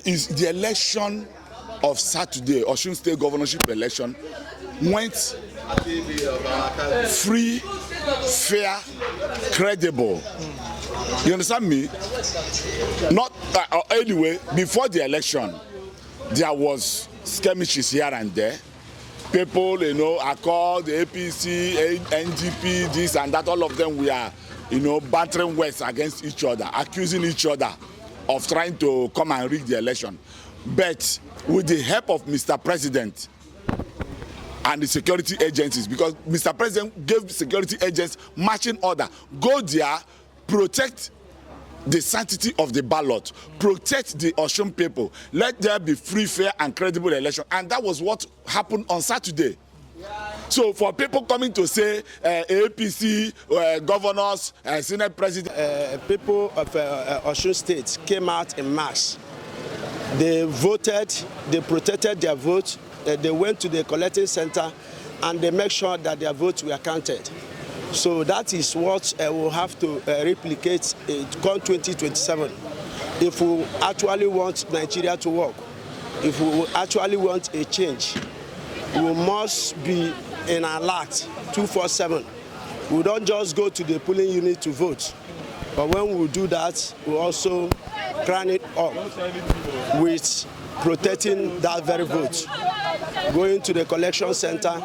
Is the election of Saturday, Osun State governorship election, went free, fair, credible. You understand me? Not anyway. Before the election, there was skirmishes here and there. People, are called the APC, NGP, this and that. All of them were, battering words against each other, accusing each other of trying to come and rig the election. But with the help of Mr. President and the security agencies, because Mr. President gave security agents marching order, go there, protect the sanctity of the ballot, protect the Osun people, let there be free, fair and credible election. And that was what happened on Saturday. So for people coming to say APC, governors, Senate president, people of Osun State came out in mass. They voted, they protected their vote, they went to the collecting center and they made sure that their votes were counted. So that is what we'll have to replicate come 2027. If we actually want Nigeria to work, if we actually want a change, we must be in alert 24/7. We don't just go to the polling unit to vote, but when we do that, we also crown it up with protecting that very vote, going to the collection center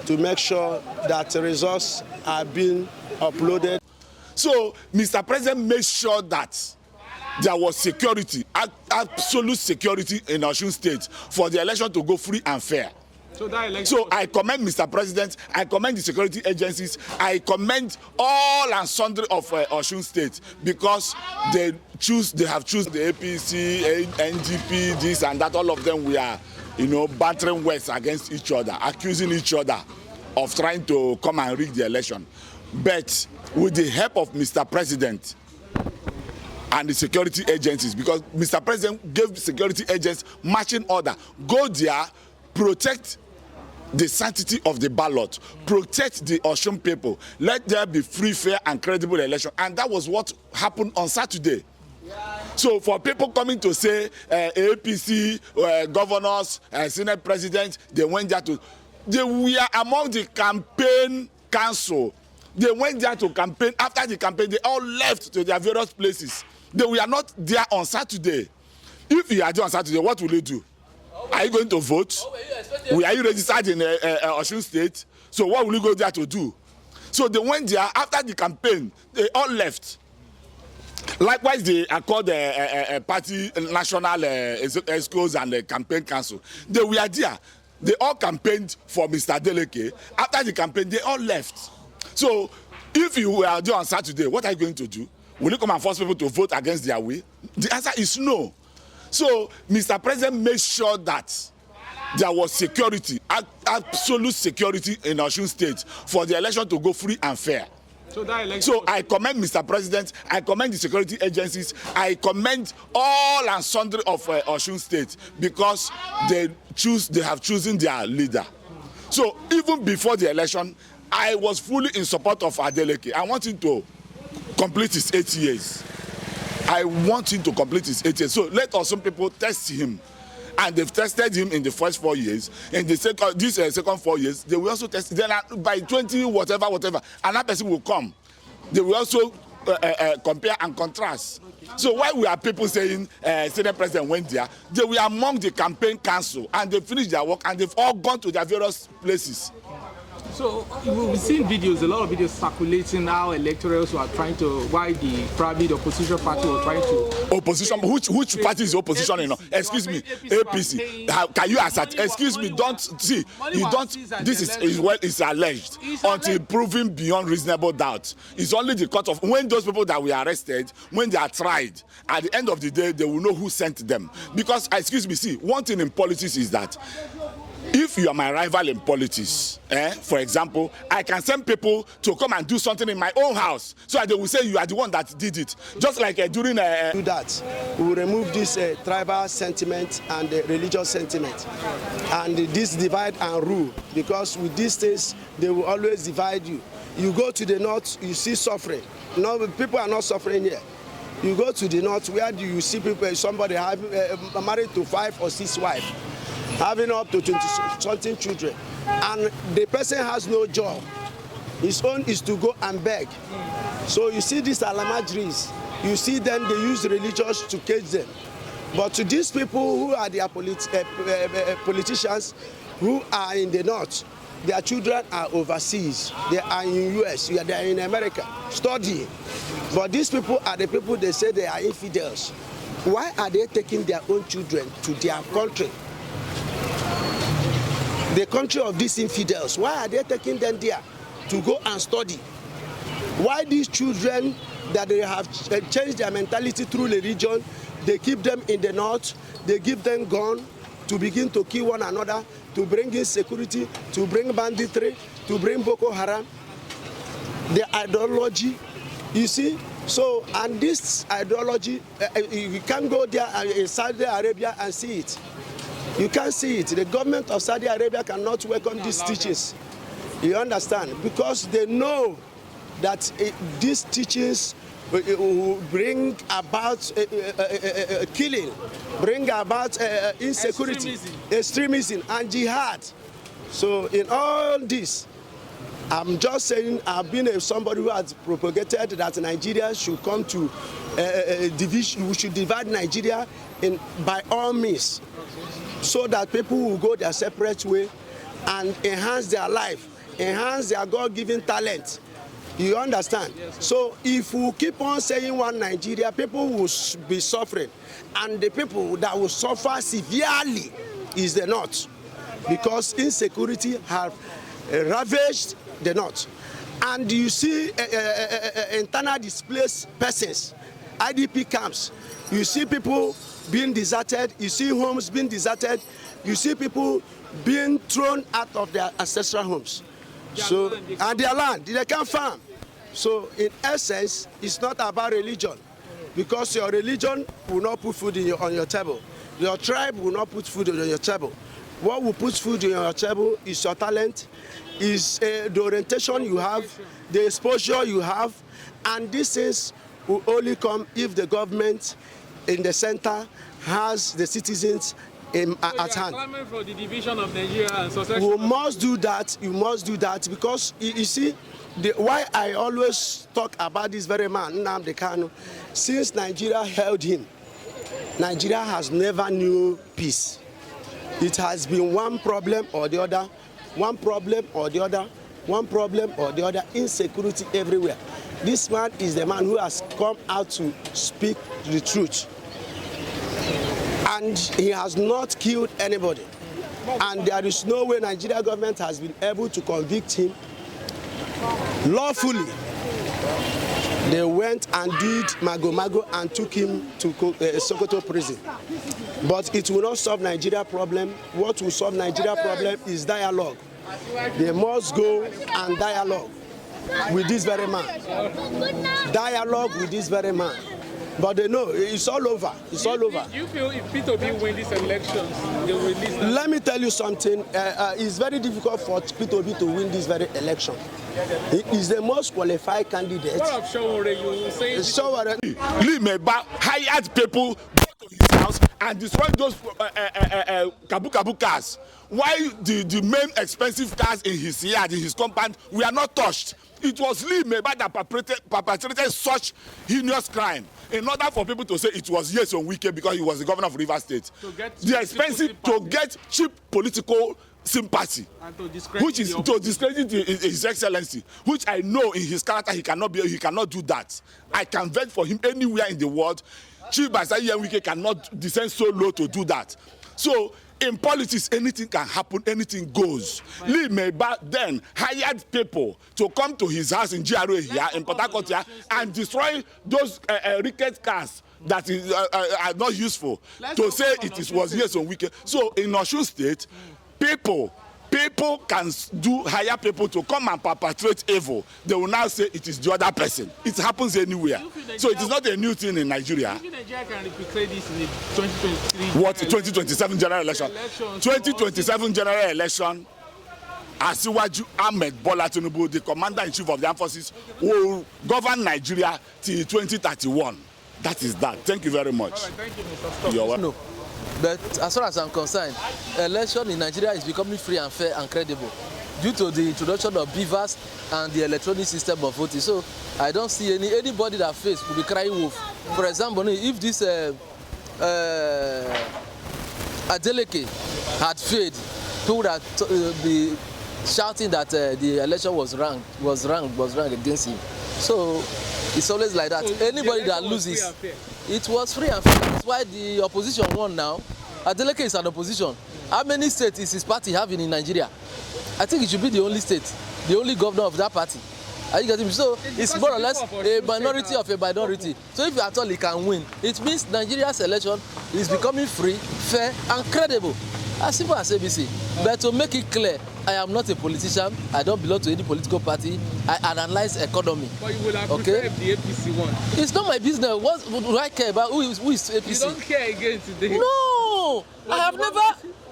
to make sure that the results are being uploaded. So Mr. President made sure that there was security, absolute security in Osun State for the election to go free and fair. So I commend Mr. President, I commend the security agencies, I commend all and sundry of Osun State, because they have chosen the APC, NGP, this and that. All of them were, battering words against each other, accusing each other of trying to come and rig the election. But with the help of Mr. President and the security agencies, because Mr. President gave security agents marching order, go there, protect the sanctity of the ballot, protect the Osun people, let there be free, fair and credible election. And that was what happened on Saturday. So for people coming to say APC, governors, Senate president, they went there they were among the campaign council. They went there to campaign. After the campaign, they all left to their various places. They were not there on Saturday. If you are there on Saturday, what will you do? Are you going to vote? Are you registered in Osun State? So what will you go there to do? So they went there after the campaign. They all left. Likewise, they are called the party national ESCOs and the campaign council. They were there. They all campaigned for Mr. Deleke. After the campaign, they all left. So if you were there on Saturday, what are you going to do? Will you come and force people to vote against their will? The answer is no. So Mr. President made sure that there was security, absolute security in Osun State for the election to go free and fair. So I commend Mr. President, I commend the security agencies, I commend all and sundry of Osun State, because they have chosen their leader. So even before the election, I was fully in support of Adeleke. I want him to complete his 8 years. I want him to complete his 8 years. So let Osun people test him. And they've tested him in the first 4 years. In the second 4 years, they will also test. Then by 20, whatever, another person will come. They will also compare and contrast. So while we are people saying Senate President went there, they were among the campaign council and they finished their work and they've all gone to their various places. So we've seen videos, a lot of videos circulating how electorals were trying to, why probably the opposition party were trying to. Opposition? Which party is the opposition? APC, excuse me, APC. Can you assert? Excuse me, don't see. You don't. This is well, it's alleged until proven beyond reasonable doubt. It's only the court of when those people that were arrested, when they are tried, at the end of the day, they will know who sent them. Because excuse me, see, one thing in politics is that if you are my rival in politics, for example, I can send people to come and do something in my own house so that they will say you are the one that did it. Just like during do that, we will remove this tribal sentiment and religious sentiment and this divide and rule, because with these things they will always divide you. You go to the north, you see suffering. No, people are not suffering here. You go to the north, where do you see people, somebody married to 5 or 6 wives, having up to 20-something children, and the person has no job. His own is to go and beg. So you see these Alamajris, you see them, they use religions to cage them. But to these people who are their politicians, who are in the north, their children are overseas. They are in US, they are in America, studying. But these people are the people they say they are infidels. Why are they taking their own children to their country? The country of these infidels. Why are they taking them there to go and study? Why these children that they have changed their mentality through religion, they keep them in the north, they give them gun to begin to kill one another, to bring insecurity, to bring banditry, to bring Boko Haram. The ideology, you see? So, and this ideology, you can't go there in Saudi Arabia and see it. You can't see it. The government of Saudi Arabia cannot welcome these teachings. You understand? Because they know that these teachings will bring about killing, bring about insecurity, extremism, and jihad. So in all this, I'm just saying, I've been somebody who has propagated that Nigeria should come to division. We should divide Nigeria by all means, so that people will go their separate way and enhance their life, enhance their God-given talent. You understand? Yes, so if we keep on saying one Nigeria, people will be suffering, and the people that will suffer severely is the north, because insecurity have ravaged the north. And you see internal displaced persons, IDP camps. You see people being deserted, you see homes being deserted, you see people being thrown out of their ancestral homes. So, and their land, they can't farm. So in essence, it's not about religion, because your religion will not put food on your table. Your tribe will not put food on your table. What will put food on your table is your talent, is the orientation you have, the exposure you have, and these things will only come if the government in the center has the citizens at hand. For the division of Nigeria and succession. You must do that. You must do that, because you see, why I always talk about this very man, Nnamdi Kanu. Since Nigeria held him, Nigeria has never knew peace. It has been one problem or the other, one problem or the other, one problem or the other, insecurity everywhere. This man is the man who has come out to speak the truth. And he has not killed anybody. And there is no way Nigeria government has been able to convict him lawfully. They went and did mago and took him to Sokoto prison. But it will not solve Nigeria problem. What will solve Nigeria problem is dialogue. They must go and dialogue with this very man. Dialogue with this very man. But they know it's all over. It's all over. Do you feel if P2B win these elections, they will release them? Let me tell you something. It's very difficult for P2B to win this very election. He is the most qualified candidate. What of Shawore? You say Lee Meba hired people go to his house and destroy those kabu cars. Why the main expensive cars in his yard, in his compound, we are not touched? It was Lee Meba that perpetrated such heinous crime in order for people to say it was Nyesom Wike because he was the governor of Rivers State. The expensive to get cheap political sympathy, and which is to discredit his excellency, which I know in his character he cannot do that. I can vet for him anywhere in the world. Chief Basayi Wike cannot descend so low to do that. So in politics, anything can happen, anything goes. Lee Meba then hired people to come to his house in GRA here, in Port Harcourt here, and destroy those rickety cars that are not useful, to say it was Nyesom Wike. So in Osun State, people can hire people to come and perpetrate evil. They will now say it is the other person. It happens anywhere. So it is not a new thing in Nigeria. Do you think Nigeria can replicate this in the 2023? What, 2027 general election? 2027 general election, Asiwaju Ahmed Bola Tinubu, the commander-in-chief of the armed forces, will govern Nigeria till 2031. That is that. Thank you very much. All right, thank you, Mr. Stop. You're welcome. No. But as far as I'm concerned, election in Nigeria is becoming free and fair and credible due to the introduction of beavers and the electronic system of voting. So I don't see anybody that face will be crying wolf. For example, if this Adeleke had failed, people would be shouting that the election was wrong against him. So it's always like that. So anybody that loses, it was free and fair. That's why the opposition won now. Adeleke is an opposition. How many states is his party having in Nigeria? I think it should be the only state, the only governor of that party. Are you getting me? So it's more or less a minority of a minority. So if at all he can win, it means Nigeria's election is becoming free, fair, and credible. As simple as ABC. But to make it clear, I am not a politician. I don't belong to any political party. I analyze economy. But you will have preferred if the APC won. It's not my business. What do I care about? Who is APC? You don't care again today. No, I have never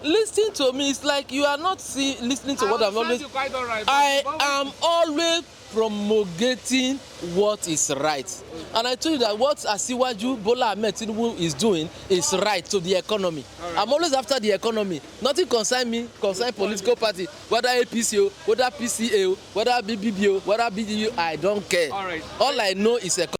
listened to me. It's like you are not listening to what I'm always. I am always promulgating what is right, and I told you that what Asiwaju Bola Ahmed Tinubu is doing is right to the economy. Right. I'm always after the economy. Nothing concern me, concern political party, whether APC, whether PCA, whether BBB, whether BDU. I don't care. All I know is economy.